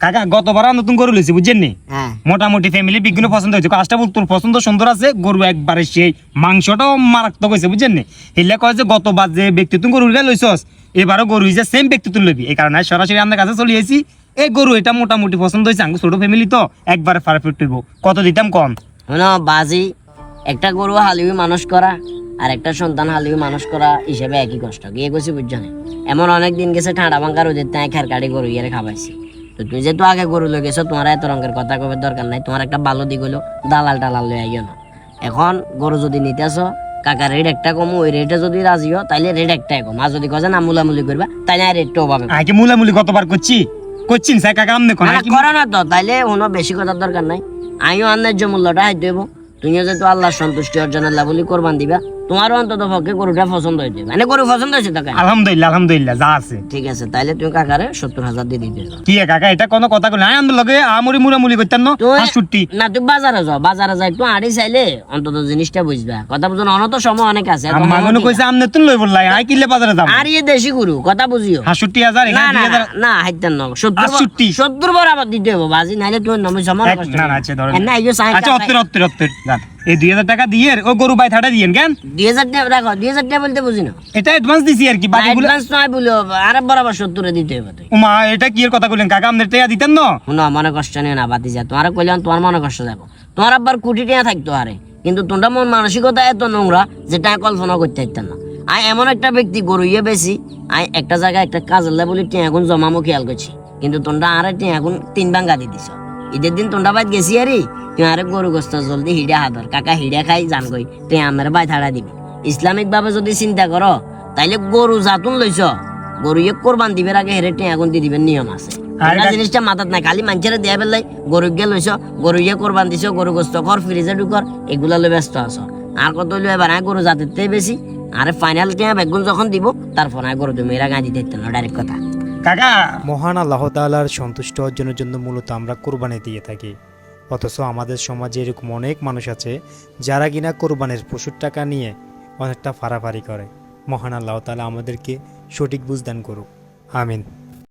কাকা গতবার নতুন গরু লইছি বুঝছেন নি, মোটামুটি ফ্যামিলি বিঘ্ন পছন্দ হয়েছে। কাজটা বল তোর পছন্দ সুন্দর আছে, গরু একবারে সেই মাংসটাও মারাত্মক হয়েছে বুঝছেন নি। এলে কয় যে গতবার যে ব্যক্তি তুমি গরু লইছস এবারও গরু হয়েছে সেম ব্যক্তি তুই লবি, এই কারণে সরাসরি আপনার কাছে চলে এসেছি। এই গরু এটা মোটামুটি পছন্দ হয়েছে, আমি ছোট ফ্যামিলি তো একবারে পারফেক্ট হইব। কত দিতাম কম? বাজি একটা গরু হালিবি মানুষ করা আর একটা সন্তান হালিবি মানুষ করা হিসেবে একই কষ্ট গিয়ে গেছি বুঝছেন। এমন অনেক দিন গেছে ঠান্ডা ভাঙ্গার ওদের তাই খের কাটি গরু ইয়ে খাবাইছি। তো তুমি যেহেতু আগে গরু লয়ে গেছো, তোমার এত রঙের কথা কবে দরকার নাই। তোমার একটা ভালো দিক হলো দালাল টালাল লয়ে আইও না। এখন গরু যদি নিতে আসো কাকা রেট একটা কম, ওই রেটে যদি রাজি হও তাইলে রেট একটাই কম। আর যদি কজে না মুলামুলি করবা তাইলে রেটটাও পাবে। আগে মুলামুলি কতবার করছি করছিন স্যার কাকা আমনে কোন করো না তো, তাইলে কোনো বেশি কথার দরকার নাই। আমিও ন্যায্য মূল্যটা হাইতে দেবো। তুমিও যেহেতু আল্লাহর সন্তুষ্টি অর্জনের লাভলি কোরবান দিবা, তোমারও অন্তত পক্ষে গরুটা পছন্দ হইতে মানে গরু পছন্দ হয়েছে তোকে? আলহামদুলিল্লাহ আলহামদুলিল্লাহ যা আছে ঠিক আছে, তাইলে তুমি কাকারে 70,000 দিয়ে দিতে। কি কাকা এটা কোনো কথা কই না, আমার লগে আমরি মুরামুলি করতেন না 65 না। তুই বাজারে যাও, বাজারে যাই একটু আড়ি চাইলে অন্তত জিনিসটা বুঝবা। কথা বুঝুন, অনত সময় অনেক আছে। আম্মা মনে কইছে আমনে তুই লই বললাই আই কিলে বাজারে যাব। আর ইয়ে দেশি গরু কথা বুঝিও। 65000 এখানে 2000 না হাইতেন না 70 বরাবর দিতে হবে বাজি, নাইলে তুই নমি সময় কষ্ট না না আচ্ছা ধরেন না ইয়ে সাই। আচ্ছা 78 যান এই 2000 টাকা দিয়ে ও গরু বাই থাটা দিয়েন কেন? 2000 টাকা রাখো, 2000 টাকা বলতে বুঝি না। এটা অ্যাডভান্স দিছি আর কি, বাকিগুলো অ্যাডভান্স নয় বলো, আরে বরাবর 70 এ দিতে হবে। তুই ওমা এটা কি এর কথা কইলেন কাকা, আমনে টাকা দিতেন না? শুনো মনে কষ্ট নিও না বাতি যা, তোমার কইলাম তোমার মনে কষ্ট যাবো। তোমার আব্বার কোটি টাকা থাকতো আরে, কিন্তু তোমরা মন মানসিকতা এত নোংরা যেটা কল্পনা করতে পারতাম না। আই এমন একটা ব্যক্তি গরু ইয়ে বেশি, আই একটা জায়গায় একটা কাজের বলি টিয়া এখন জমামো খেয়াল করছি, কিন্তু তোমরা আরে টিয়া এখন 3 ভাঙ্গা দিয়ে দিছ। ঈদের দিন তোমরা বাইত গেছি আরে তুই আরে গরু গোস্ত জলদি হিডা হাদর কাকা হিডা খাই জান কই তুই আমার বাই থাড়া দিবি। ইসলামিক ভাবে যদি চিন্তা করো তাইলে গরু জাতুন লইছ, গরু ইয়ে কোরবান দিবের আগে হেরে টিয়া এখন দিয়ে দিবেন নিয়ম আছে। জিনিসটা মাথাত নাই, খালি মানুষের দেয়া বেলাই গরু গিয়ে লইছ, গরু ইয়ে কোরবান দিছ, গরু গোস্ত কর ফ্রিজে ঢুকর এগুলা লই ব্যস্ত আছো। আর কত লই এবার গরু জাতের বেশি। আরে ফাইনাল টিয়া বেগুন যখন দিব তারপর গরু তুমি এরা গাঁ দিতে না ডাইরেক্ট কথা। কাকা মহান আল্লাহ তাআলার সন্তুষ্ট অর্জনের জন্য মূলত আমরা কোরবানি দিয়ে থাকি, অথচ আমাদের সমাজে এরকম অনেক মানুষ আছে যারা কিনা কোরবানির পশুর টাকা নিয়ে অনেকটা ফাড়াফাড়ি করে। মহান আল্লাহ তাআলা আমাদেরকে সঠিক বুঝদান করুক, আমিন।